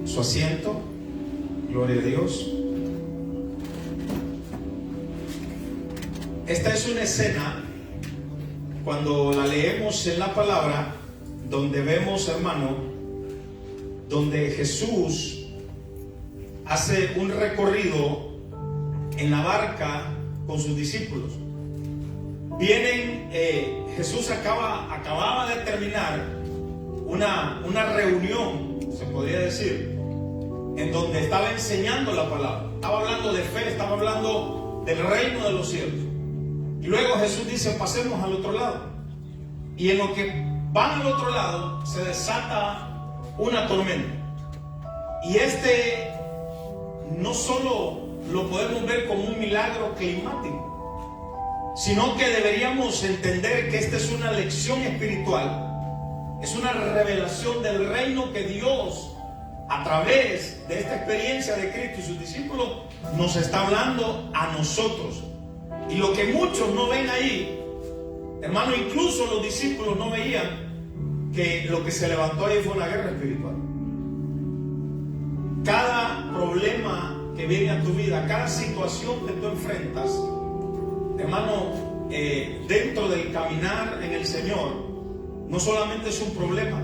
su asiento. Gloria a Dios. Esta es una escena, cuando la leemos en la palabra, donde vemos, hermano, donde Jesús hace un recorrido en la barca con sus discípulos. Vienen, Jesús acababa de terminar una reunión, se podría decir, en donde estaba enseñando la palabra. Estaba hablando de fe, estaba hablando del reino de los cielos. Y luego Jesús dice: pasemos al otro lado. Y en lo que van al otro lado se desata una tormenta. Y no solo lo podemos ver como un milagro climático, sino que deberíamos entender que esta es una lección espiritual. Es una revelación del reino que Dios, a través de esta experiencia de Cristo y sus discípulos, nos está hablando a nosotros. Y lo que muchos no ven ahí, hermano, incluso los discípulos no veían que lo que se levantó ahí fue una guerra espiritual. Cada problema que viene a tu vida, cada situación que tú enfrentas, hermano, dentro del caminar en el Señor, no solamente es un problema,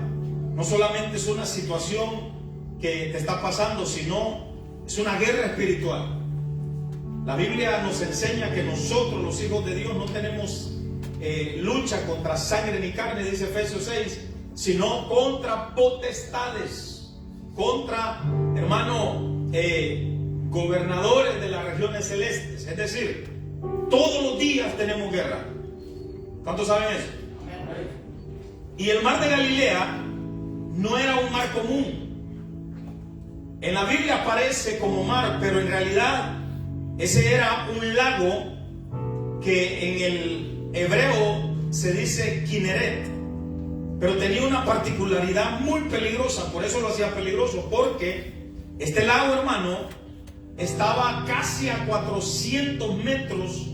no solamente es una situación que te está pasando, sino es una guerra espiritual. La Biblia nos enseña que nosotros, los hijos de Dios, no tenemos lucha contra sangre ni carne, dice Efesios 6, sino contra potestades, contra, hermano, gobernadores de las regiones celestes. Es decir, todos los días tenemos guerra. ¿Cuántos saben eso? Y el mar de Galilea no era un mar común. En la Biblia aparece como mar, pero en realidad ese era un lago que en el hebreo se dice Kineret, pero tenía una particularidad muy peligrosa. Por eso lo hacía peligroso, porque este lago, hermano, estaba casi a 400 metros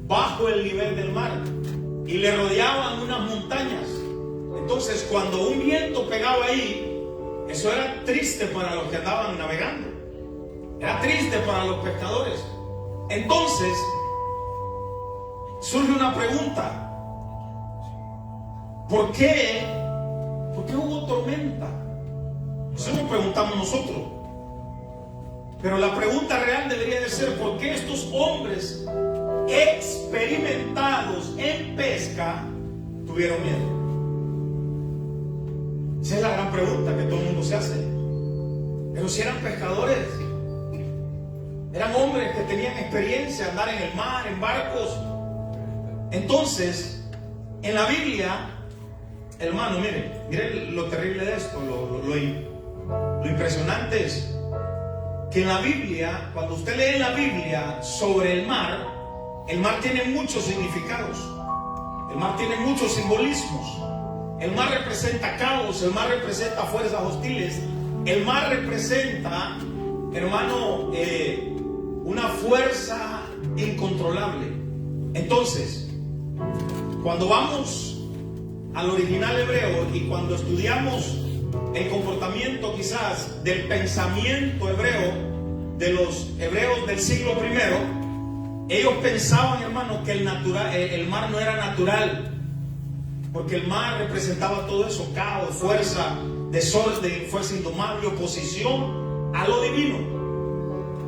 bajo el nivel del mar y le rodeaban unas montañas. Entonces, cuando un viento pegaba ahí, eso era triste para los que andaban navegando, era triste para los pescadores. Entonces surge una pregunta: ¿por qué hubo tormenta? Eso nos preguntamos nosotros. Pero la pregunta real debería de ser: ¿por qué estos hombres experimentados en pesca tuvieron miedo? Esa es la gran pregunta que todo el mundo se hace. Pero si eran pescadores, eran hombres que tenían experiencia de andar en el mar, en barcos. Entonces, en la Biblia, hermano, mire lo terrible de esto, lo impresionante es que en la Biblia, cuando usted lee la Biblia sobre el mar tiene muchos significados, el mar tiene muchos simbolismos. El mar representa caos, el mar representa fuerzas hostiles, el mar representa, hermano, una fuerza incontrolable. Entonces, cuando vamos al original hebreo y cuando estudiamos el comportamiento quizás del pensamiento hebreo, de los hebreos del siglo I, ellos pensaban, hermano, que el mar no era natural, porque el mar representaba todo eso: caos, fuerza, desorden, fuerza indomable, oposición a lo divino.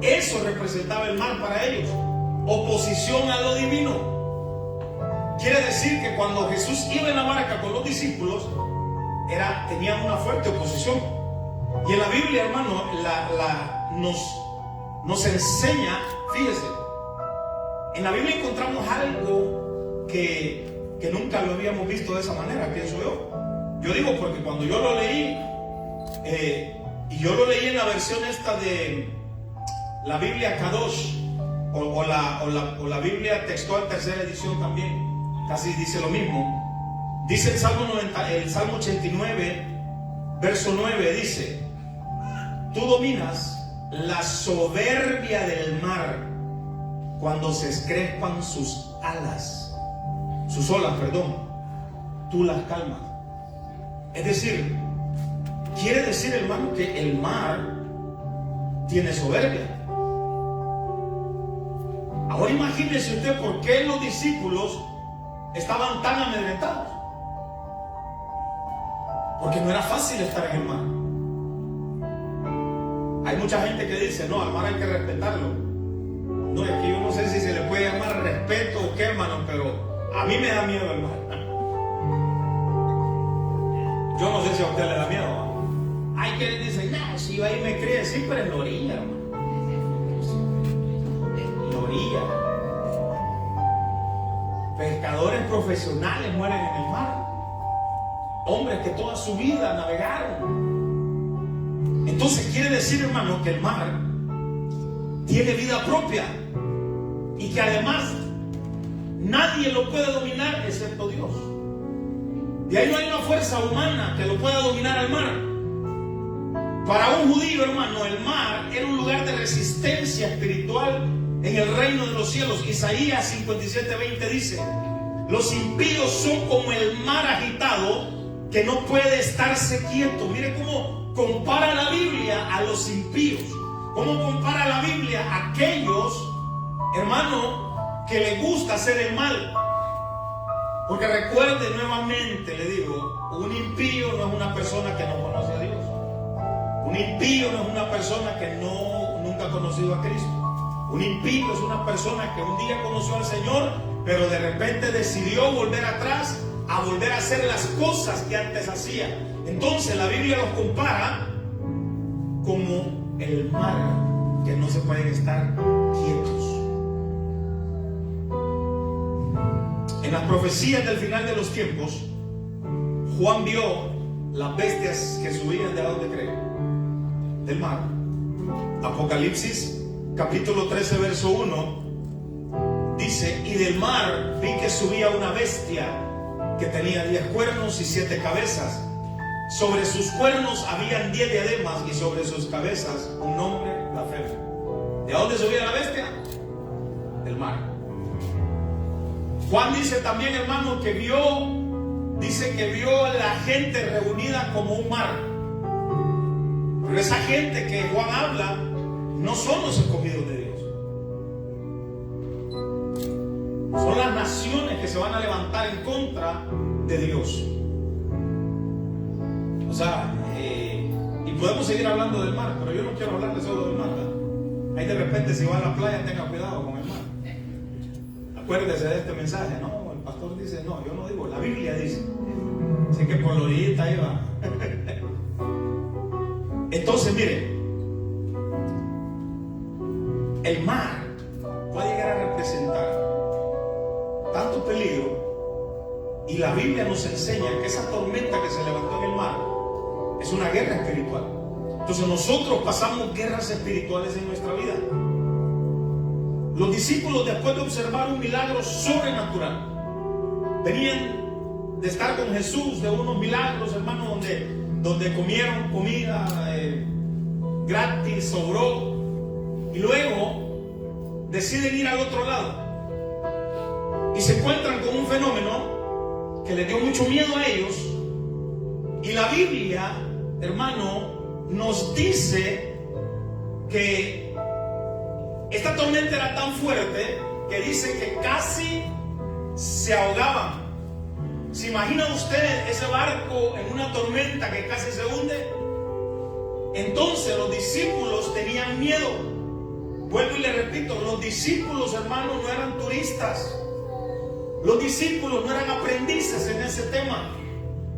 Eso representaba el mar para ellos, oposición a lo divino. Quiere decir que cuando Jesús iba en la barca con los discípulos, tenían una fuerte oposición. Y en la Biblia, hermano, nos enseña, fíjese, en la Biblia encontramos algo que nunca lo habíamos visto de esa manera, pienso yo. Yo digo porque cuando yo lo leí, y yo lo leí en la versión esta de la Biblia Kadosh, o la Biblia textual tercera edición también, casi dice lo mismo. Dice el Salmo 89, verso 9, dice: tú dominas la soberbia del mar cuando se escrespan sus olas, tú las calmas. Es decir, quiere decir, hermano, que el mar tiene soberbia. Ahora imagínese usted por qué los discípulos estaban tan amedrentados. Porque no era fácil estar en el mar. Hay mucha gente que dice, no, al mar hay que respetarlo. No, es que yo no sé si se le puede llamar respeto o qué, hermano, pero a mí me da miedo el mar. Yo no sé si a usted le da miedo. Hay quienes dicen, no, si yo ahí me crié, sí, pero en la orilla, hermano. En la orilla. Pescadores profesionales mueren en el mar. Hombres que toda su vida navegaron. Entonces quiere decir, hermano, que el mar tiene vida propia y que además nadie lo puede dominar excepto Dios. De ahí no hay una fuerza humana que lo pueda dominar al mar. Para un judío, hermano, el mar era un lugar de resistencia espiritual en el reino de los cielos. Isaías 57:20 dice: los impíos son como el mar agitado que no puede estarse quieto. Mire cómo compara la Biblia a los impíos. Cómo compara la Biblia a aquellos, hermano, que les gusta hacer el mal. Porque recuerde nuevamente, le digo, un impío no es una persona que no conoce a Dios. Un impío no es una persona que nunca ha conocido a Cristo. Un impío es una persona que un día conoció al Señor, pero de repente decidió volver atrás, a volver a hacer las cosas que antes hacía. Entonces la Biblia los compara como el mar, que no se pueden estar quietos. En las profecías del final de los tiempos, Juan vio las bestias que subían de donde cree, del mar. Apocalipsis capítulo 13 verso 1 dice: y del mar vi que subía una bestia que tenía 10 cuernos y 7 cabezas. Sobre sus cuernos habían 10 diademas y sobre sus cabezas un nombre blasfemo. ¿De dónde subía la bestia? Del mar. Juan dice también, hermano, que vio a la gente reunida como un mar. Pero esa gente que Juan habla no son los escogidos de Dios. Son las naciones que se van a levantar en contra de Dios. O sea, y podemos seguir hablando del mar, pero yo no quiero hablarles solo del mar, ¿verdad? Ahí de repente, si va a la playa, tenga cuidado con el mar. Acuérdese de este mensaje, ¿no? El pastor dice, no, yo no digo, la Biblia dice. Así que por la orillita ahí va. Entonces, mire, el mar puede llegar a representar tanto peligro, y la Biblia nos enseña que esa tormenta que se levantó en el mar es una guerra espiritual. Entonces nosotros pasamos guerras espirituales en nuestra vida. Los discípulos, después de observar un milagro sobrenatural, venían de estar con Jesús, de unos milagros, hermanos, donde comieron comida gratis, sobró, y luego deciden ir al otro lado y se encuentran con un fenómeno que les dio mucho miedo a ellos. Y la Biblia, hermano, nos dice que esta tormenta era tan fuerte que dice que casi se ahogaban. ¿Se imagina usted ese barco en una tormenta que casi se hunde? Entonces los discípulos tenían miedo. Vuelvo y le repito, los discípulos, hermanos, no eran turistas. Los discípulos no eran aprendices en ese tema.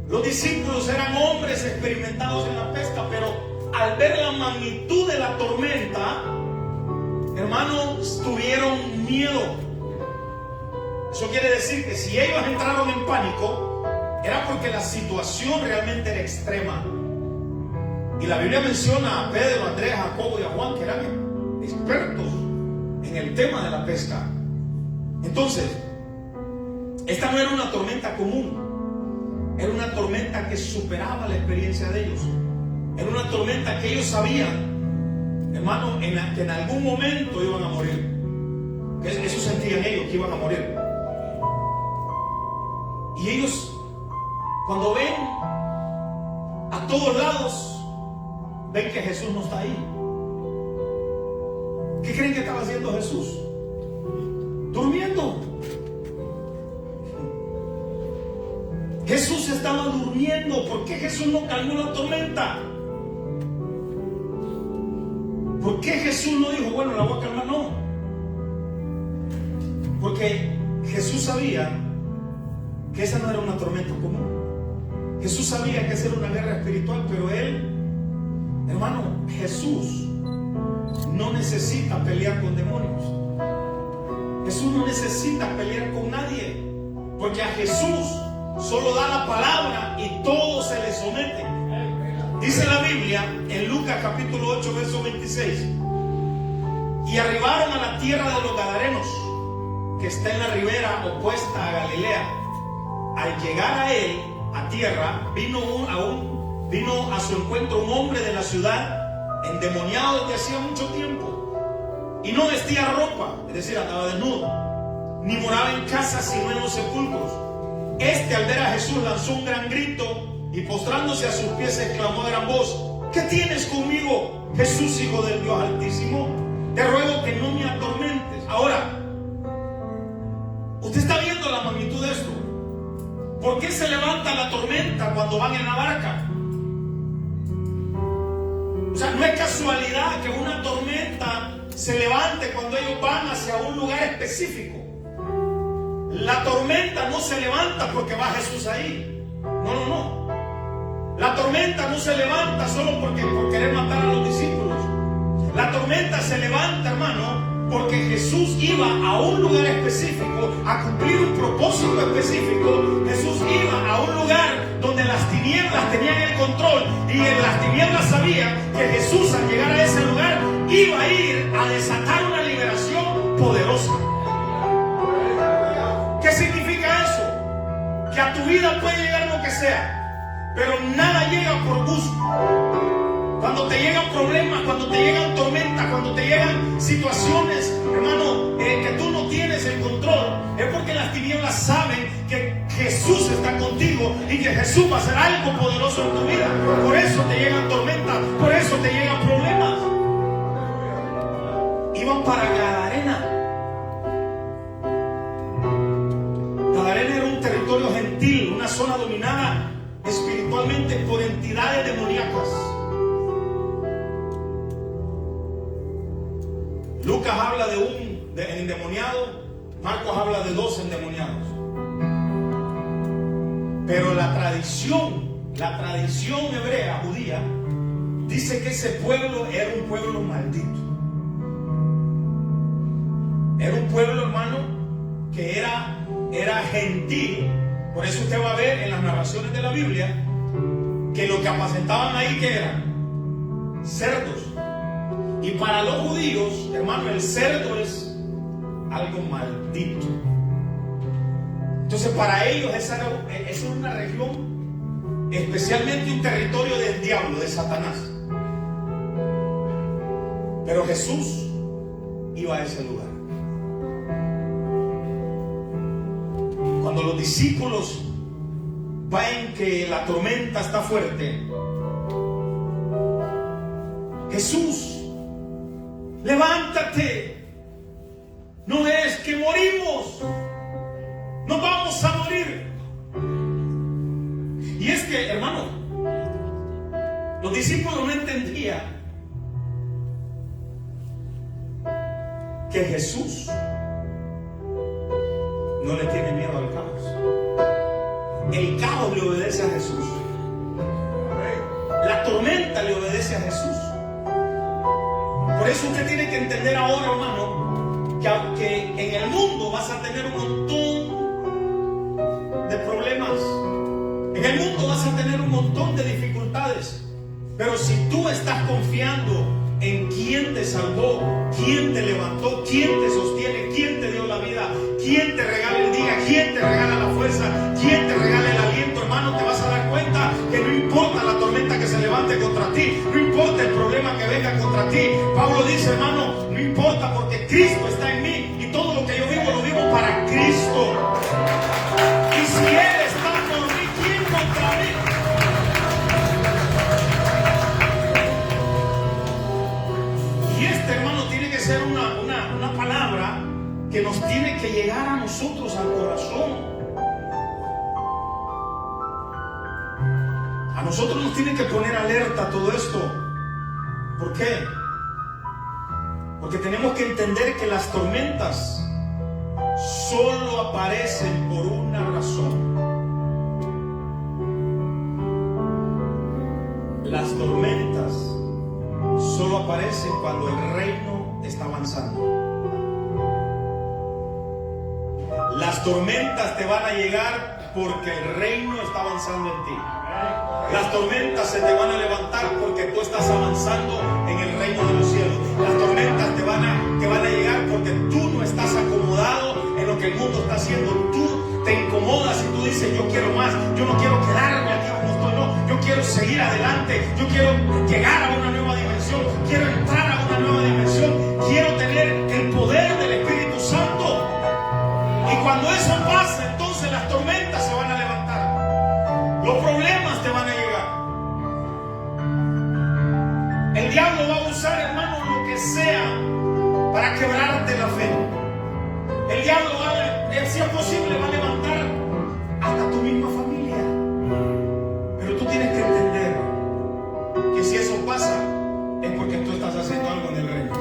Los discípulos eran hombres experimentados en la pesca, pero al ver la magnitud de la tormenta, hermanos, tuvieron miedo. Eso quiere decir que si ellos entraron en pánico, era porque la situación realmente era extrema. Y la Biblia menciona a Pedro, a Andrés, a Jacobo y a Juan, que eran expertos en el tema de la pesca. Entonces, esta no era una tormenta común. Era una tormenta que superaba la experiencia de ellos. Era una tormenta que ellos sabían, hermano, que en algún momento iban a morir. Eso sentían ellos, que iban a morir. Y ellos, cuando ven a todos lados, ven que Jesús no está ahí. ¿Qué creen que estaba haciendo Jesús? Durmiendo. Jesús estaba durmiendo. ¿Por qué Jesús no calmó la tormenta? ¿Por qué Jesús no dijo, bueno, la voy a calmar? No. Porque Jesús sabía que esa no era una tormenta común. Jesús sabía que esa era una guerra espiritual, pero él, hermano, Jesús no necesita pelear con demonios. Jesús no necesita pelear con nadie, porque a Jesús solo da la palabra y todo se le somete. Dice la Biblia en Lucas capítulo 8 verso 26: y arribaron a la tierra de los Gadarenos, que está en la ribera opuesta a Galilea. Al llegar a él, a tierra, vino a su encuentro un hombre de la ciudad, endemoniado desde hacía mucho tiempo, y no vestía ropa, es decir, andaba desnudo, ni moraba en casas sino en los sepulcros. Este, al ver a Jesús, lanzó un gran grito y postrándose a sus pies exclamó a gran voz: ¿qué tienes conmigo, Jesús, Hijo del Dios Altísimo? Te ruego que no me atormentes. Ahora, usted está viendo la magnitud de esto. ¿Por qué se levanta la tormenta cuando van en la barca? O sea, no es casualidad que una tormenta se levante cuando ellos van hacia un lugar específico. La tormenta no se levanta porque va Jesús ahí. No. La tormenta no se levanta solo por querer matar a los discípulos. La tormenta se levanta, hermano, porque Jesús iba a un lugar específico a cumplir un propósito específico. Jesús iba a un lugar donde las tinieblas tenían el control, y en las tinieblas sabían que Jesús, al llegar a ese lugar, iba a ir a desatar una liberación poderosa. ¿Qué significa eso? Que a tu vida puede llegar lo que sea, pero nada llega por gusto. Cuando te llegan problemas, cuando te llegan tormentas, cuando te llegan situaciones, hermano, que tú no tienes el control, es porque las tinieblas saben que Jesús está contigo y que Jesús va a hacer algo poderoso en tu vida. Por eso te llegan tormentas, por eso te llegan problemas. Iban para Gadarena. Gadarena era un territorio gentil, una zona dominada espiritualmente por entidades demoníacas. Lucas habla de un endemoniado, Marcos habla de 2 endemoniados. Pero la tradición hebrea, judía, dice que ese pueblo era un pueblo maldito. Era un pueblo, hermano, que era gentil. Por eso usted va a ver en las narraciones de la Biblia que lo que apacentaban ahí, ¿qué eran? Cerdos. Y para los judíos, hermano, el cerdo es algo maldito. Entonces para ellos esa es una región, especialmente un territorio del diablo, de Satanás. Pero Jesús iba a ese lugar. Cuando los discípulos ven que la tormenta está fuerte, Jesús, levántate, no es que morimos, nos vamos a morir. Y es que, hermano, los discípulos no entendían que Jesús no le tiene miedo al caos. El caos le obedece a Jesús. La tormenta le obedece a Jesús. Por eso usted tiene que entender ahora, hermano, que aunque en el mundo vas a tener un montón de problemas, en el mundo vas a tener un montón de dificultades, pero si tú estás confiando en quién te salvó, quién te levantó, quién te sostiene, quién te dio la vida, quién te regala el día, quién te regala la fuerza, quién te regala el aliento, hermano, te vas a dar cuenta que no importa la tormenta que se levante contra ti, no importa el problema que venga contra ti. Pablo dice, hermano, no importa, porque Cristo está en mí y todo lo que yo vivo lo vivo para Cristo. Y si Él está por mí, ¿quién contra mí? Y hermano, tiene que ser una palabra que nos tiene que llegar a nosotros al corazón. A nosotros nos tiene que poner alerta todo esto. ¿Por qué? Porque tenemos que entender que las tormentas solo aparecen por una razón. Las tormentas solo aparecen cuando el reino está avanzando. Las tormentas te van a llegar porque el reino está avanzando en ti. Las tormentas se te van a levantar porque tú estás avanzando en el reino de los cielos. Las tormentas te van a llegar porque tú no estás acomodado en lo que el mundo está haciendo. Tú te incomodas y tú dices: yo quiero más, yo no quiero quedarme aquí como estoy, no, yo quiero seguir adelante, yo quiero llegar a una nueva dimensión, quiero entrar a una nueva dimensión, quiero tener el poder del Espíritu Santo. Y cuando eso pasa, entonces las tormentas se van a levantar, los problemas te van a llegar. El diablo va a usar, hermano, lo que sea para quebrarte la fe. El diablo si es posible, va a levantar hasta tu misma familia. Pero tú tienes que entender que si eso pasa, es porque tú estás haciendo algo en el reino.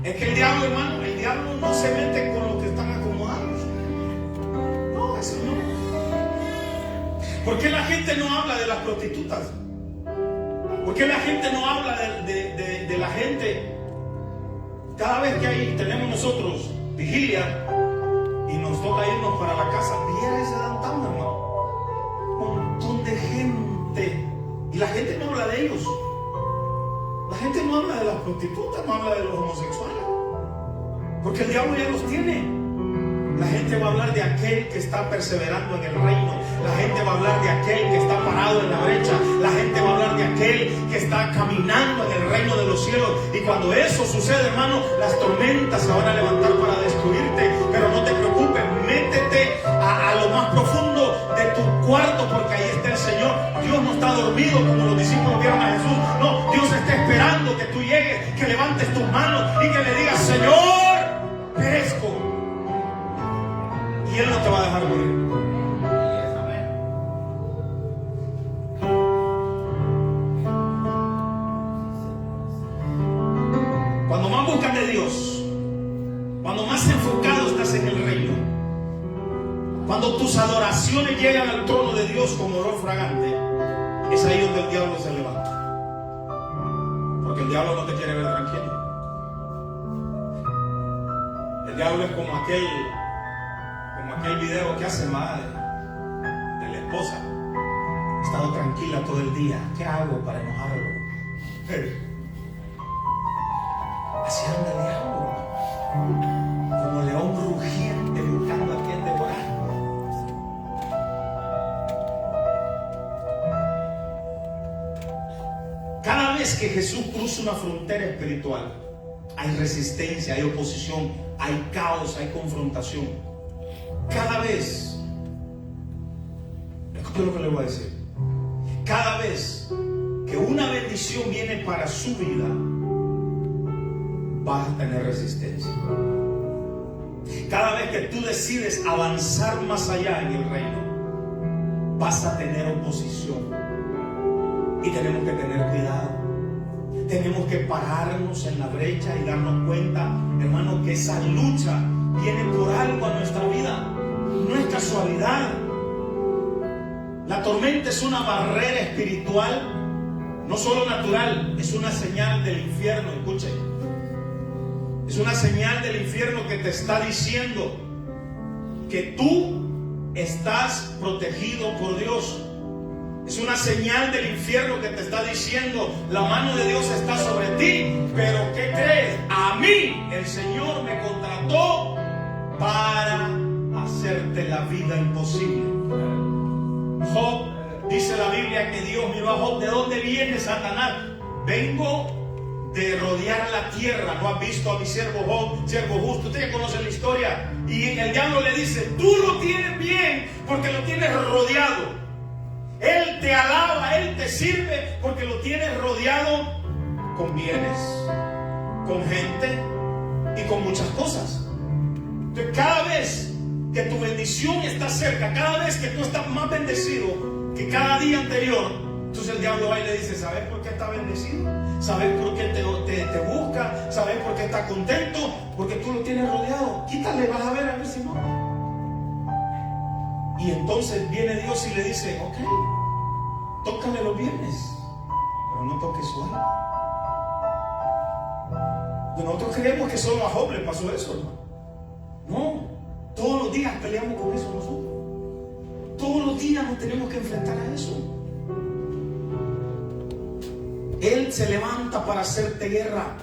Es que el diablo, hermano, el diablo no se mete con los que están acomodados. No, eso no. ¿Por qué la gente no habla de las prostitutas? ¿Por qué la gente no habla de la gente? Cada vez que tenemos nosotros vigilia y nos toca irnos para la casa, viera ese downtown, hermano. Un montón de gente. Y la gente no habla de ellos. La gente no habla de las prostitutas, no habla de los homosexuales. Porque el diablo ya los tiene. La gente va a hablar de aquel que está perseverando en el reino. La gente va a hablar de aquel que está parado en la brecha. La gente va a hablar de aquel que está caminando en el reino de los cielos. Y cuando eso sucede, hermano, las tormentas se van a levantar para destruirte. Pero no te preocupes, métete a lo más profundo de tu cuarto, porque ahí está el Señor. Dios no está dormido como los discípulos vieron a Jesús. No, Dios está esperando que tú llegues, que levantes tus manos y que le digas: Señor, perezco. Y Él no te va a dejar morir. Cuando más buscas de Dios, cuando más enfocado estás en el reino, cuando tus adoraciones llegan al trono de Dios como olor fragante, es ahí donde el diablo se levanta. Porque el diablo no te quiere ver tranquilo. El diablo es como aquel video que hace madre de la esposa. He estado tranquila todo el día, ¿qué hago para enojarlo? Así anda el diablo, como león rugiente buscando a quien devorar. Cada vez que Jesús cruza una frontera espiritual, hay resistencia, hay oposición, hay caos, hay confrontación. Cada vez, escuchen lo que le voy a decir, cada vez que una bendición viene para su vida, vas a tener resistencia. Cada vez que tú decides avanzar más allá en el reino, vas a tener oposición. Y tenemos que tener cuidado. Tenemos que pararnos en la brecha y darnos cuenta, hermano, que esa lucha viene por algo a nuestra vida. No es casualidad. La tormenta es una barrera espiritual, no solo natural, es una señal del infierno. Escuchen, es una señal del infierno que te está diciendo que tú estás protegido por Dios. Es una señal del infierno que te está diciendo: la mano de Dios está sobre ti. Pero ¿qué crees? A mí el Señor me contrató para hacerte la vida imposible. Job, dice la Biblia que Dios miró a Job: ¿de dónde viene, Satanás? Vengo de rodear la tierra. ¿No has visto a mi siervo Job, siervo justo? Ustedes conocen la historia. Y el diablo le dice: tú lo tienes bien porque lo tienes rodeado. Él te alaba, Él te sirve porque lo tienes rodeado con bienes, con gente y con muchas cosas. Entonces, cada vez que tu bendición está cerca, cada vez que tú estás más bendecido que cada día anterior, entonces el diablo va y le dice: ¿sabes por qué está bendecido? ¿Sabes por qué te busca? ¿Sabes por qué está contento? Porque tú lo tienes rodeado. Quítale, vas a ver si no. Y entonces viene Dios y le dice: ok, tócale los bienes, pero no toques su alma. Nosotros creemos que solo a Job le pasó eso, hermano. No, todos los días peleamos con eso nosotros. Todos los días nos tenemos que enfrentar a eso. Él se levanta para hacerte guerra.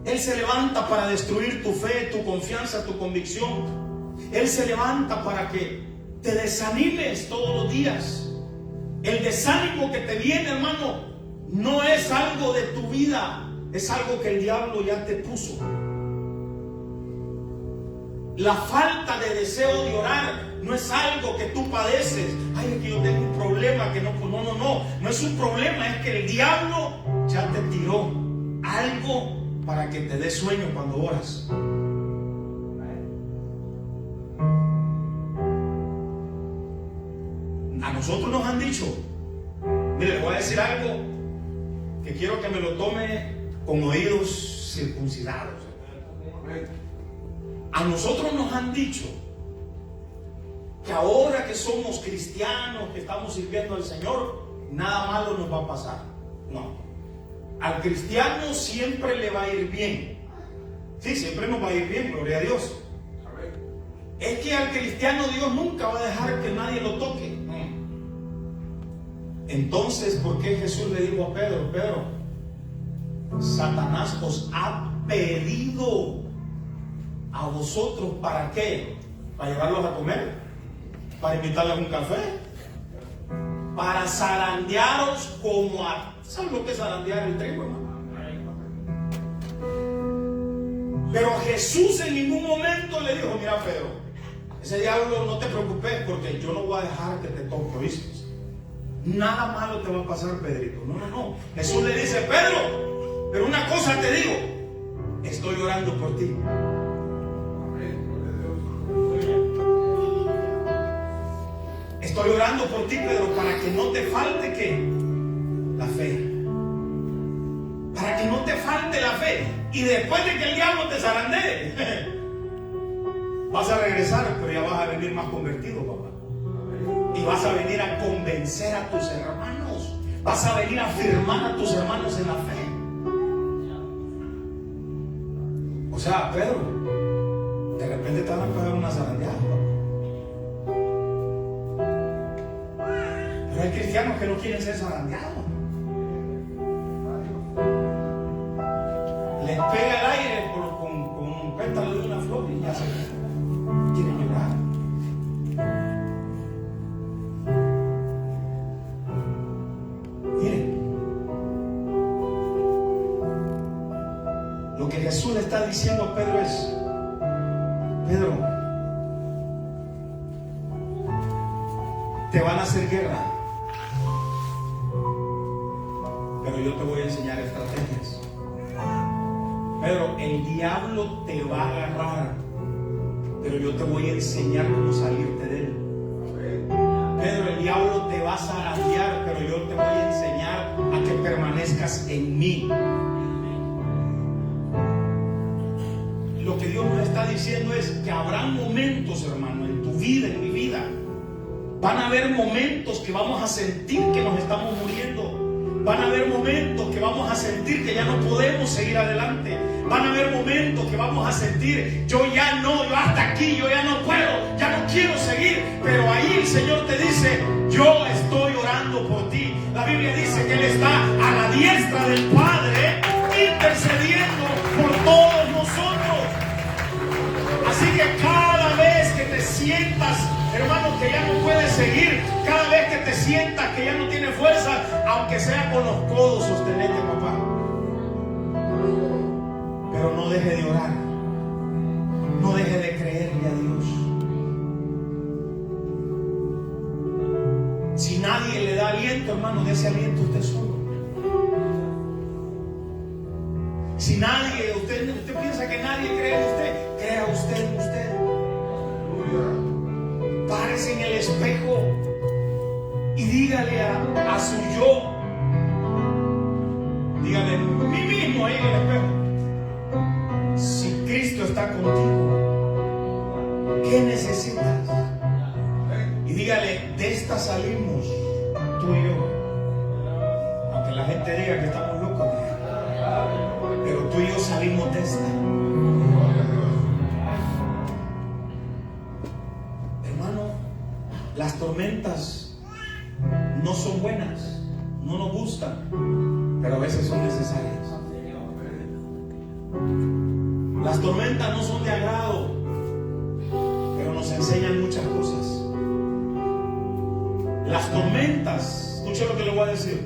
Él se levanta para destruir tu fe, tu confianza, tu convicción. Él se levanta para que te desanimes todos los días. El desánimo que te viene, hermano, no es algo de tu vida, es algo que el diablo ya te puso. La falta de deseo de orar no es algo que tú padeces. Ay, es que yo tengo un problema que no es un problema, es que el diablo ya te tiró algo para que te dé sueño cuando oras. A nosotros nos han dicho, mire, le voy a decir algo que quiero que me lo tome con oídos circuncidados. A nosotros nos han dicho que ahora que somos cristianos, que estamos sirviendo al Señor, nada malo nos va a pasar. No. Al cristiano siempre le va a ir bien. Sí, siempre nos va a ir bien, gloria a Dios. Es que al cristiano Dios nunca va a dejar que nadie lo toque. Entonces, ¿por qué Jesús le dijo a Pedro: Pedro, Satanás os ha pedido a vosotros, ¿para qué? ¿Para llevarlos a comer? ¿Para invitarles a un café? Para zarandearos como a... ¿Sabes lo que es zarandear el trigo, hermano? Pero Jesús en ningún momento le dijo: mira, Pedro, ese diablo no te preocupes, porque yo no voy a dejar que te toque, ¿viste? Nada malo te va a pasar, Pedrito. No. Jesús le dice: Pedro, pero una cosa te digo, estoy orando por ti. Estoy orando por ti, Pedro, para que no te falte ¿qué? La fe. Para que no te falte la fe. Y después de que el diablo te zarandee, vas a regresar, pero ya vas a venir más convertido, papá. Y vas a venir a convencer a tus hermanos. Vas a venir a afirmar a tus hermanos en la fe. O sea, Pedro, de repente te van a pagar una zarandeada. Pero hay cristianos que no quieren ser zarandeados. Les pega el aire con un pétalo de una flor y ya se quieren llorar. Miren, lo que Jesús le está diciendo a Pedro es: Pedro, te van a hacer guerra, pero yo te voy a enseñar estrategias. Pedro, el diablo te va a agarrar, pero yo te voy a enseñar cómo salirte de él. Pedro, el diablo te va a zarandear, pero yo te voy a enseñar a que permanezcas en mí. Lo que Dios nos está diciendo es que habrán momentos, hermano, en tu vida, en mi vida. Van a haber momentos que vamos a sentir que nos estamos muriendo. Van a haber momentos que vamos a sentir que ya no podemos seguir adelante. Van a haber momentos que vamos a sentir: yo hasta aquí, yo ya no puedo, ya no quiero seguir. Pero ahí el Señor te dice: yo estoy orando por ti. La Biblia dice que Él está a la diestra del Padre, intercediendo por todos nosotros. Así que cada vez que te sientas, hermano, que ya no puedes seguir, cada vez que te sientas que ya no tienes fuerza, aunque sea con los codos, sostenete, papá. Pero no deje de orar, no deje de creerle a Dios. Si nadie le da aliento, hermano, de ese aliento usted solo. Si nadie, usted piensa que nadie cree en usted, crea usted en usted. Párese en el espejo y dígale a su yo, dígale a mí mismo ahí en el espejo: si Cristo está contigo, ¿qué necesitas? Y dígale: de esta salimos tú y yo. Aunque la gente diga que estamos locos, pero tú y yo salimos de esta. Hermano, las tormentas no son buenas, no nos gustan, pero a veces son necesarias. Las tormentas no son de agrado, pero nos enseñan muchas cosas. Las tormentas, escuche lo que le voy a decir.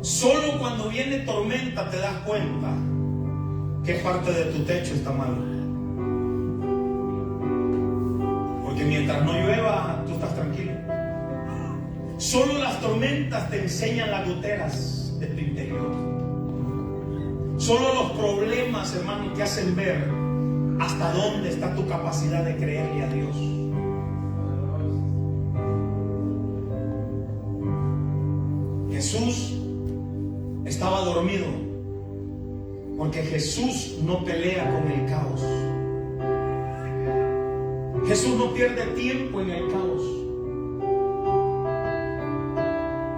Solo cuando viene tormenta te das cuenta qué parte de tu techo está mal. Porque mientras no llueva, tú estás tranquilo. Solo las tormentas te enseñan las goteras de tu interior. Solo los problemas, hermano, te hacen ver hasta dónde está tu capacidad de creerle a Dios. Jesús estaba dormido porque Jesús no pelea con el caos. Jesús no pierde tiempo en el caos.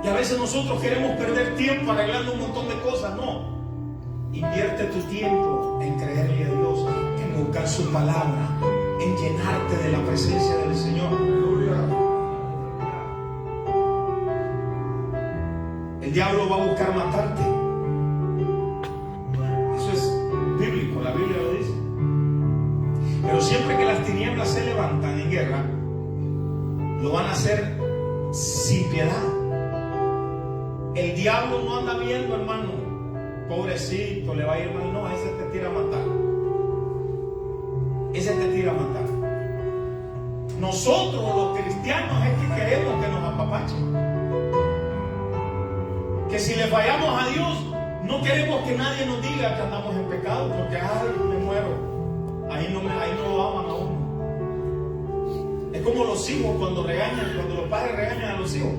Y a veces nosotros queremos perder tiempo arreglando un montón de cosas. No. Invierte tu tiempo en creerle a Dios, en buscar su palabra, en llenarte de la presencia del Señor. El diablo va a buscar matarte. Eso es bíblico, la Biblia lo dice. Pero siempre que las tinieblas se levantan en guerra, lo van a hacer sin piedad. El diablo no anda viendo, hermano, pobrecito, le va a ir mal. No, ese te tira a matar. Ese te tira a matar. Nosotros los cristianos es que queremos que nos apapachen. Que si le fallamos a Dios, no queremos que nadie nos diga que andamos en pecado, porque ay, me muero. Ahí no lo aman a uno. Es como los hijos cuando regañan, cuando los padres regañan a los hijos.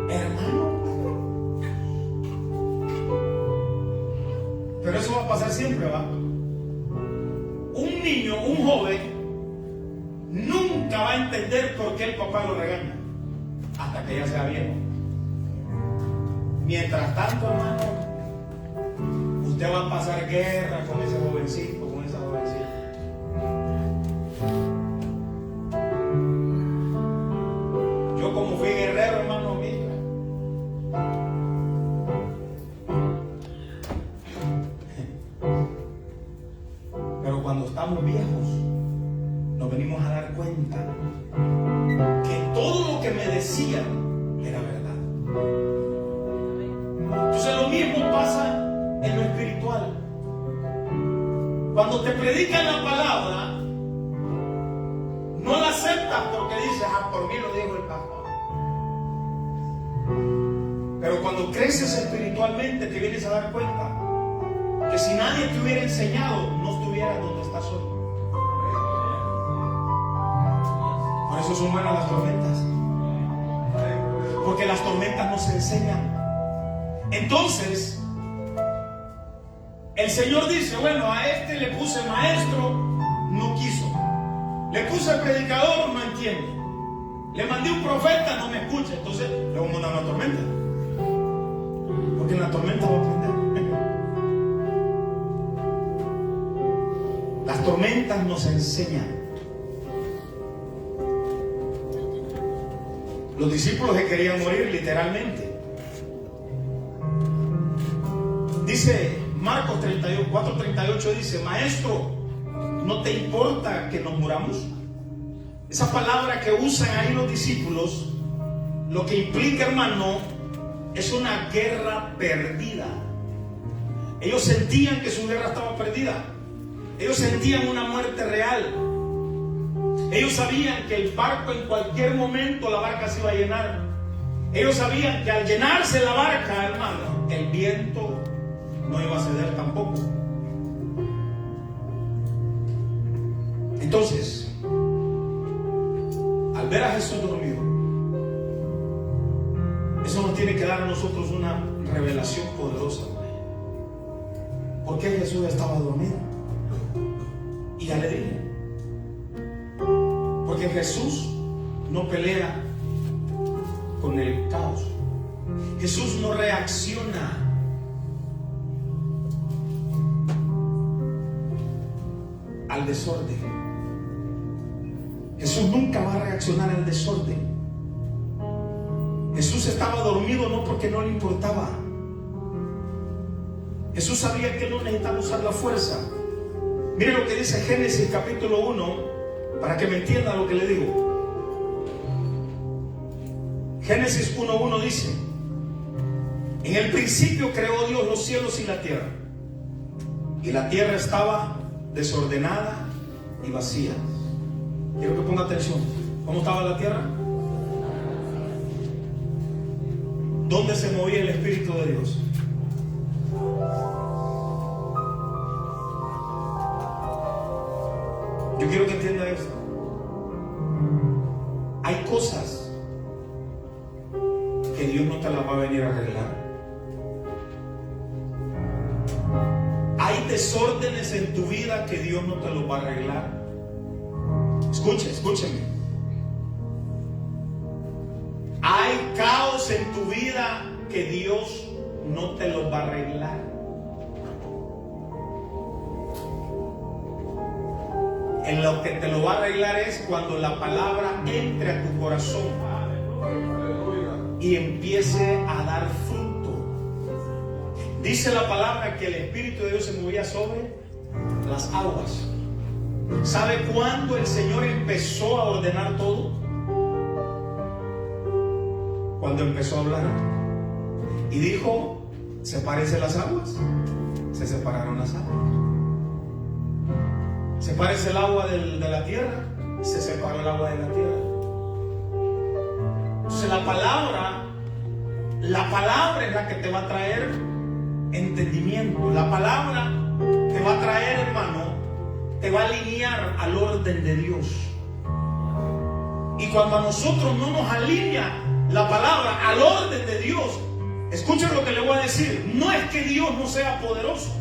Hermano, pero eso va a pasar siempre, ¿va? Un niño, un joven, nunca va a entender por qué el papá lo regaña hasta que ya sea viejo. Mientras tanto, hermano, usted va a pasar guerra con ese jovencito, con esa jovencita. Yo como fui guerrero, hermano, mío. Pero cuando estamos viejos, nos venimos a dar cuenta que todo lo que me decían era verdad. Entonces lo mismo pasa en lo espiritual. Cuando te predican la palabra, no la aceptas porque dices: ah, por mí lo dijo el pastor. Pero cuando creces espiritualmente te vienes a dar cuenta que si nadie te hubiera enseñado, no estuvieras donde estás hoy. Por eso son buenas las tormentas, porque las tormentas nos enseñan. Entonces el Señor dice: bueno, a este le puse maestro, no quiso. Le puse predicador, no entiende. Le mandé un profeta, no me escucha. Entonces le voy a mandar una tormenta, porque en la tormenta va a aprender. Las tormentas nos enseñan. Los discípulos que querían morir literalmente. Dice Marcos 4:38, dice: maestro, ¿no te importa que nos muramos? Esa palabra que usan ahí los discípulos, lo que implica, hermano, es una guerra perdida. Ellos sentían que su guerra estaba perdida. Ellos sentían una muerte real. Ellos sabían que el barco en cualquier momento, la barca se iba a llenar. Ellos sabían que al llenarse la barca, hermano, el viento no iba a ceder tampoco. Entonces, al ver a Jesús dormido, eso nos tiene que dar a nosotros una revelación poderosa. ¿Por qué Jesús estaba dormido? Y ya le dije, porque Jesús no pelea con el caos. Jesús no reacciona al desorden. Jesús nunca va a reaccionar al desorden. Jesús estaba dormido no porque no le importaba. Jesús sabía que no necesitaba usar la fuerza. Mire lo que dice Génesis capítulo 1, para que me entienda lo que le digo. Génesis 1:1 dice: en el principio creó Dios los cielos y la tierra, y la tierra estaba desordenada y vacía. Quiero que ponga atención. ¿Cómo estaba la tierra? ¿Dónde se movía el Espíritu de Dios? Yo quiero que entienda esto. Hay cosas que Dios no te las va a venir a arreglar. Hay desórdenes en tu vida que Dios no te los va a arreglar. Escúcheme. Hay caos en tu vida que Dios no te los va a arreglar. En lo que te lo va a arreglar es cuando la palabra entre a tu corazón y empiece a dar fruto. Dice la palabra que el Espíritu de Dios se movía sobre las aguas. ¿Sabe cuándo el Señor empezó a ordenar todo? Cuando empezó a hablar y dijo: sepárense las aguas. Se separaron las aguas. Sepárese el agua de la tierra. Se separó el agua de la tierra. Entonces la palabra es la que te va a traer entendimiento. La palabra te va a traer, hermano, te va a alinear al orden de Dios. Y cuando a nosotros no nos alinea la palabra al orden de Dios, escuchen lo que le voy a decir. No es que Dios no sea poderoso,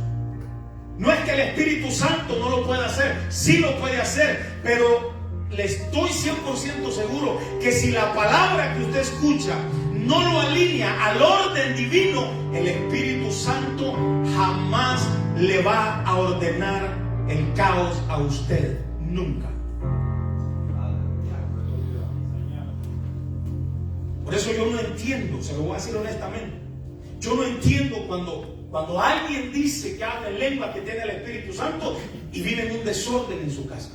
no es que el Espíritu Santo no lo pueda hacer. Sí lo puede hacer, pero le estoy 100% seguro que si la palabra que usted escucha no lo alinea al orden divino, el Espíritu Santo jamás le va a ordenar el caos a usted. Nunca. Por eso yo no entiendo, se lo voy a decir honestamente, yo no entiendo cuando alguien dice que habla en lengua, que tiene el Espíritu Santo, y vive en un desorden en su casa.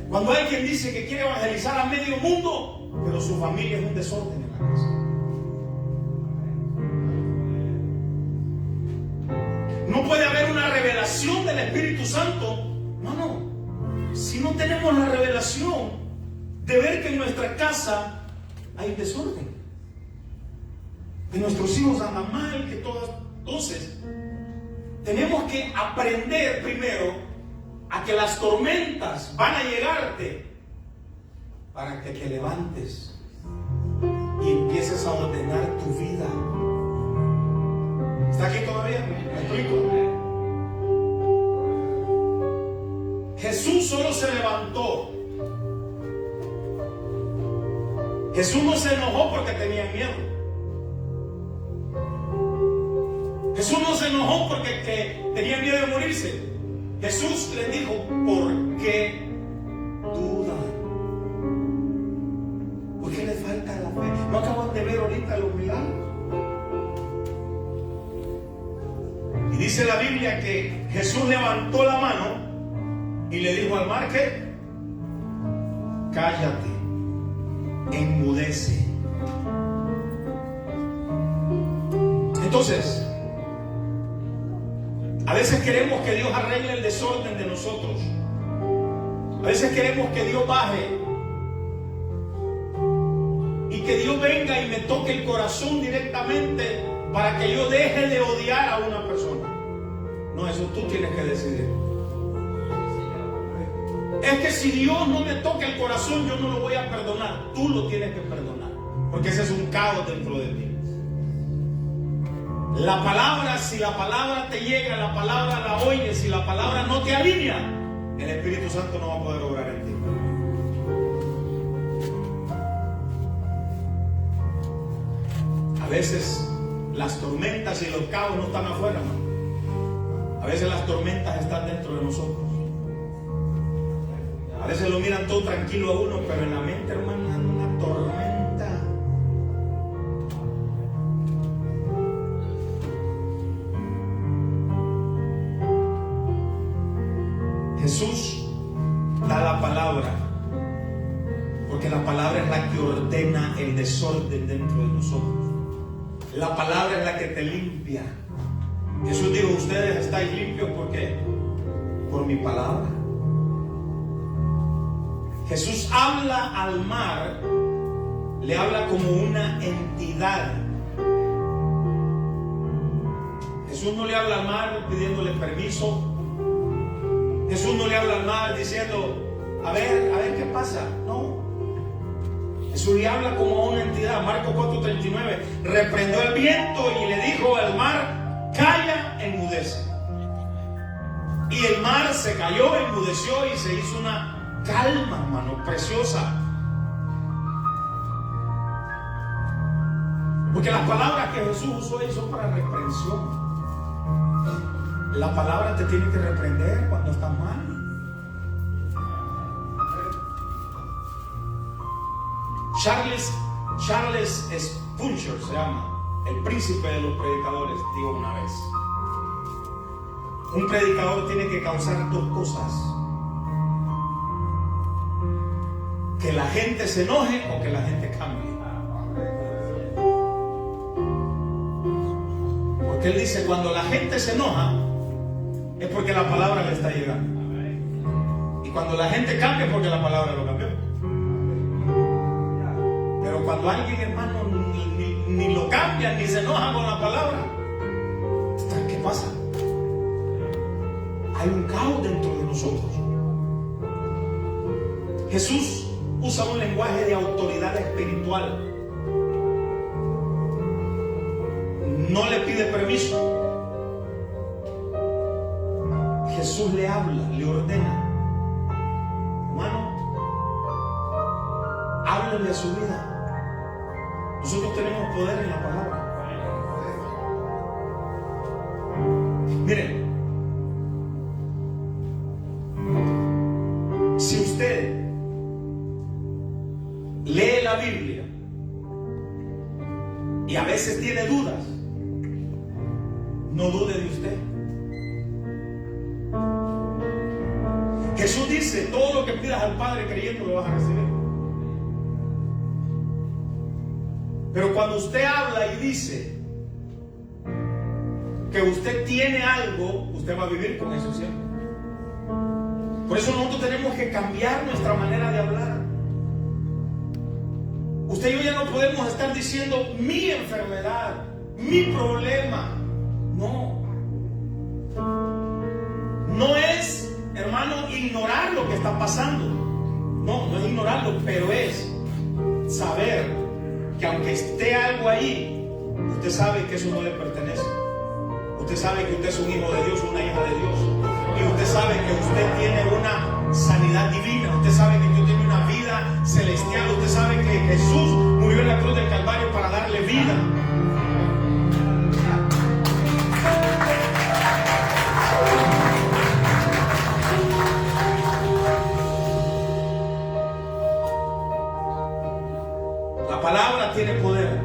Cuando alguien dice que quiere evangelizar a medio mundo, pero su familia es un desorden en la casa. No puede haber una revelación del Espíritu Santo. No. Si no tenemos la revelación de ver que en nuestra casa hay desorden, que nuestros hijos andan mal, que todas. Entonces, tenemos que aprender primero a que las tormentas van a llegarte para que te levantes y empieces a ordenar tu vida. ¿Está aquí todavía? ¿Me explico? Jesús solo se levantó. Jesús no se enojó porque tenía miedo. Jesús no se enojó porque tenía miedo de morirse. Jesús les dijo: ¿por qué dudan? ¿Por qué les falta la fe? ¿No acaban de ver ahorita los milagros? Y dice la Biblia que Jesús levantó la mano y le dijo al mar que cállate, enmudece. Entonces, a veces queremos que Dios arregle el desorden de nosotros. A veces queremos que Dios baje y que Dios venga y me toque el corazón directamente para que yo deje de odiar a una persona. No, eso tú tienes que decidir. Es que si Dios no me toca el corazón, yo no lo voy a perdonar. Tú lo tienes que perdonar, porque ese es un caos dentro de ti. La palabra, si la palabra te llega, la palabra la oyes, si la palabra no te alinea, el Espíritu Santo no va a poder obrar en ti. A veces las tormentas y los caos no están afuera, ¿no? A veces las tormentas están dentro de nosotros. A veces lo miran todo tranquilo a uno, pero en la mente, hermano, hay una tormenta. Jesús da la palabra, porque la palabra es la que ordena el desorden dentro de nosotros. La palabra es la que te limpia. Jesús dijo: ustedes estáis limpios, ¿por qué? Por mi palabra. Jesús habla al mar, le habla como una entidad. Jesús no le habla al mar pidiéndole permiso. Jesús no le habla al mar diciendo: a ver qué pasa. No. Jesús le habla como a una entidad. Marcos 4:39, reprendió el viento y le dijo al mar: calla, enmudece. Y el mar se cayó, enmudeció y se hizo una calma, hermano, preciosa. Porque las palabras que Jesús usó ahí son para reprensión. La palabra te tiene que reprender cuando estás mal. Charles Spurgeon se llama, el príncipe de los predicadores, digo una vez. Un predicador tiene que causar dos cosas: que la gente se enoje o que la gente cambie. Porque él dice: cuando la gente se enoja es porque la palabra le está llegando, y cuando la gente cambia es porque la palabra lo cambió. Pero cuando alguien, hermano, ni lo cambia ni se enoja con la palabra, ¿qué pasa? Hay un caos dentro de nosotros. Jesús usa un lenguaje de autoridad espiritual. No le pide permiso. Jesús le habla, le ordena: hermano, háblale a su vida. Nosotros tenemos poder en la palabra. Miren, si usted lee la Biblia y a veces tiene dudas, no dude de usted. Jesús dice: todo lo que pidas al Padre creyendo lo vas a recibir. Pero cuando usted habla y dice que usted tiene algo, usted va a vivir con eso siempre. Por eso nosotros tenemos que cambiar nuestra manera de hablar. Usted y yo ya no podemos estar diciendo mi enfermedad, mi problema. No. No es, hermano, ignorar lo que está pasando. No, no es ignorarlo, pero es saber que aunque esté algo ahí, usted sabe que eso no le pertenece. Usted sabe que usted es un hijo de Dios, una hija de Dios. Y usted sabe que usted tiene una sanidad divina. Usted sabe que usted tiene una vida celestial. Usted sabe que Jesús murió en la cruz del Calvario para darle vida. La palabra tiene poder.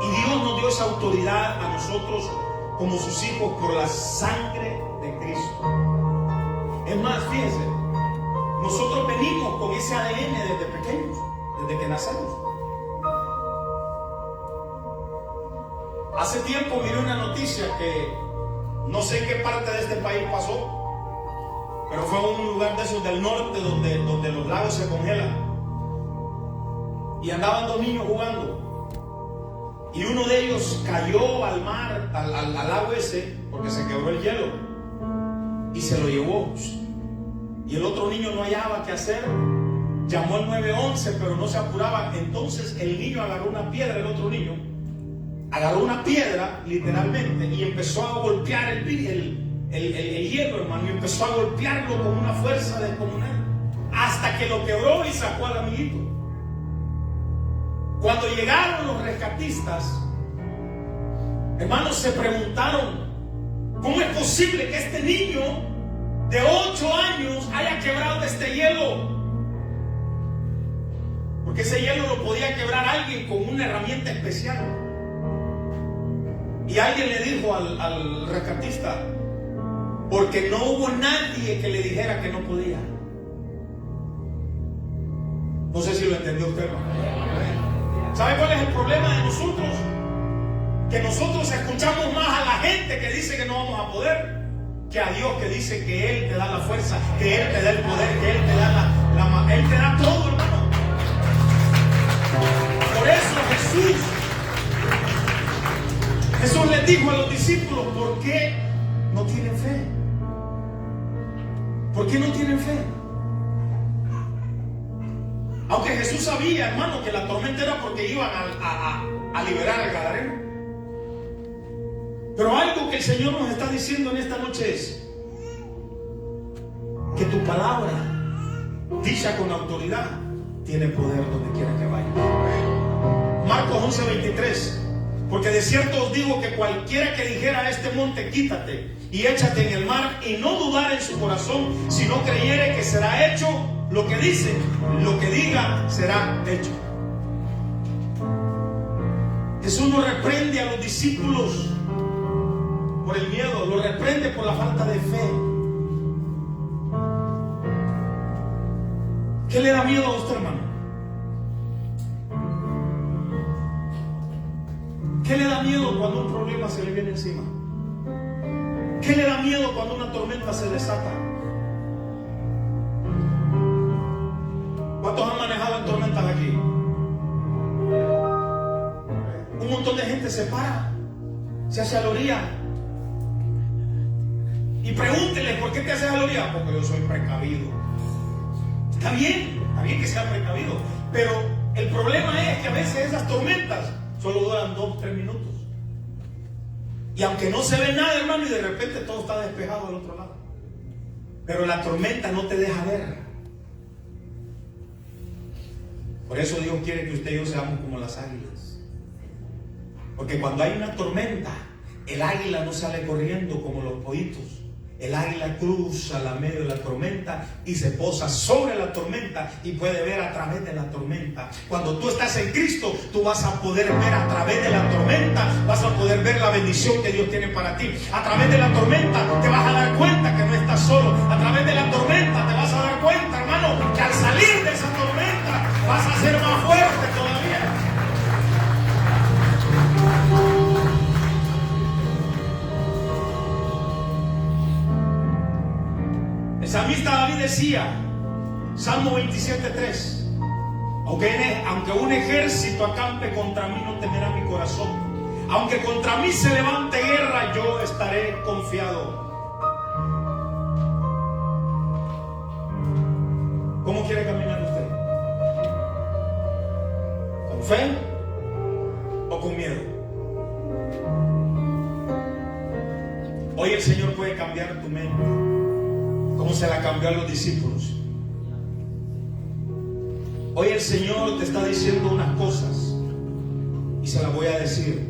Y Dios nos dio esa autoridad a nosotros como sus hijos por la sangre de Cristo. Es más, fíjense, nosotros venimos con ese ADN desde pequeños, desde que nacemos. Hace tiempo miré una noticia que no sé en qué parte de este país pasó, pero fue a un lugar de esos del norte donde los lagos se congelan. Y andaban dos niños jugando. Y uno de ellos cayó al mar, al lago ese, porque se quebró el hielo. Y se lo llevó. Y el otro niño no hallaba qué hacer. Llamó al 911, pero no se apuraba. Entonces el niño agarró una piedra, el otro niño agarró una piedra, literalmente, y empezó a golpear el hielo, hermano, y empezó a golpearlo con una fuerza descomunal, hasta que lo quebró y sacó al amiguito. Cuando llegaron los rescatistas, hermanos, se preguntaron: ¿cómo es posible que este niño de 8 años haya quebrado este hielo? Porque ese hielo lo podía quebrar alguien con una herramienta especial. Y alguien le dijo al rescatista: porque no hubo nadie que le dijera que no podía. No sé si lo entendió usted, hermano. ¿Sabe cuál es el problema de nosotros? Que nosotros escuchamos más a la gente que dice que no vamos a poder, que a Dios, que dice que Él te da la fuerza, que Él te da el poder, que Él te da Él te da todo, hermano. Por eso Jesús les dijo a los discípulos: ¿por qué no tienen fe? ¿Por qué no tienen fe? Aunque Jesús sabía, hermano, que la tormenta era porque iban a liberar al Gadareno. Pero algo que el Señor nos está diciendo en esta noche es que tu palabra, dicha con autoridad, tiene poder donde quiera que vaya. Marcos 11:23. Porque de cierto os digo que cualquiera que dijera a este monte: quítate y échate en el mar, y no dudara en su corazón, si no creyere que será hecho lo que dice, lo que diga será hecho. Jesús no reprende a los discípulos por el miedo, lo reprende por la falta de fe. ¿Qué le da miedo a usted, hermano? ¿Qué le da miedo cuando un problema se le viene encima? ¿Qué le da miedo cuando una tormenta se desata? ¿Cuántos han manejado en tormentas aquí? Un montón de gente se para, se hace a la orilla. Y pregúntele: ¿por qué te haces a la orilla? Porque yo soy precavido. Está bien que sea precavido, pero el problema es que a veces esas tormentas solo duran 2-3 minutos. Y aunque no se ve nada, hermano, y de repente todo está despejado del otro lado. Pero la tormenta no te deja ver. Por eso Dios quiere que usted y yo seamos como las águilas. Porque cuando hay una tormenta, el águila no sale corriendo como los pollitos. El águila cruza la medio de la tormenta y se posa sobre la tormenta y puede ver a través de la tormenta. Cuando tú estás en Cristo, tú vas a poder ver a través de la tormenta, vas a poder ver la bendición que Dios tiene para ti. A través de la tormenta te vas a dar cuenta que no estás solo. A través de la tormenta te vas a dar cuenta, hermano, que al salir de esa tormenta vas a ser más fuerte todavía. El salmista David decía, Salmo 27:3: aunque un ejército acampe contra mí, no temerá mi corazón. Aunque contra mí se levante guerra, yo estaré confiado. ¿Cómo quiere caminar usted? ¿Con fe o con miedo? Hoy el Señor puede cambiar tu mente, como se la cambió a los discípulos. Hoy el Señor te está diciendo unas cosas y se las voy a decir.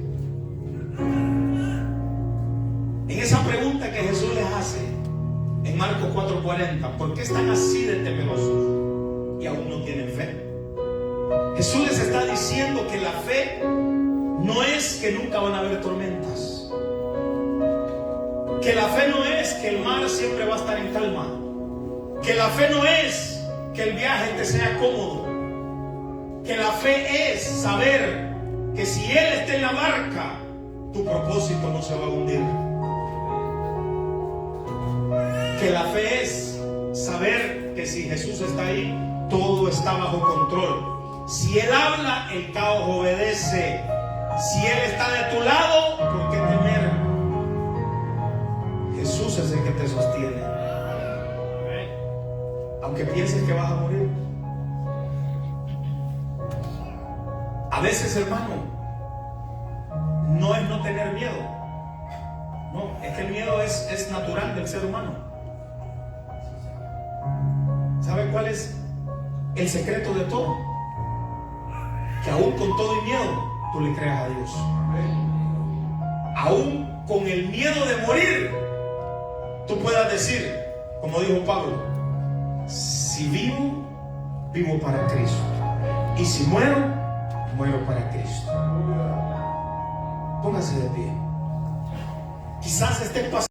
En esa pregunta que Jesús les hace en Marcos 4:40: ¿por qué están así de temerosos y aún no tienen fe? Jesús les está diciendo que la fe no es que nunca van a haber tormentas. Que la fe no es que el mar siempre va a estar en calma. Que la fe no es que el viaje te sea cómodo. Que la fe es saber que si Él está en la barca, tu propósito no se va a hundir. Que la fe es saber que si Jesús está ahí, todo está bajo control. Si Él habla, el caos obedece. Si Él está de tu lado, ¿por qué temer? Jesús es el que te sostiene. Aunque pienses que vas a morir. A veces, hermano, no es no tener miedo. No, es que el miedo es natural del ser humano. ¿Sabe cuál es el secreto de todo? Que aún con todo y miedo, tú le creas a Dios. Aún con el miedo de morir, tú puedas decir, como dijo Pablo, si vivo, vivo para Cristo. Y si muero, muero para Cristo. Póngase de pie. Quizás estés pasando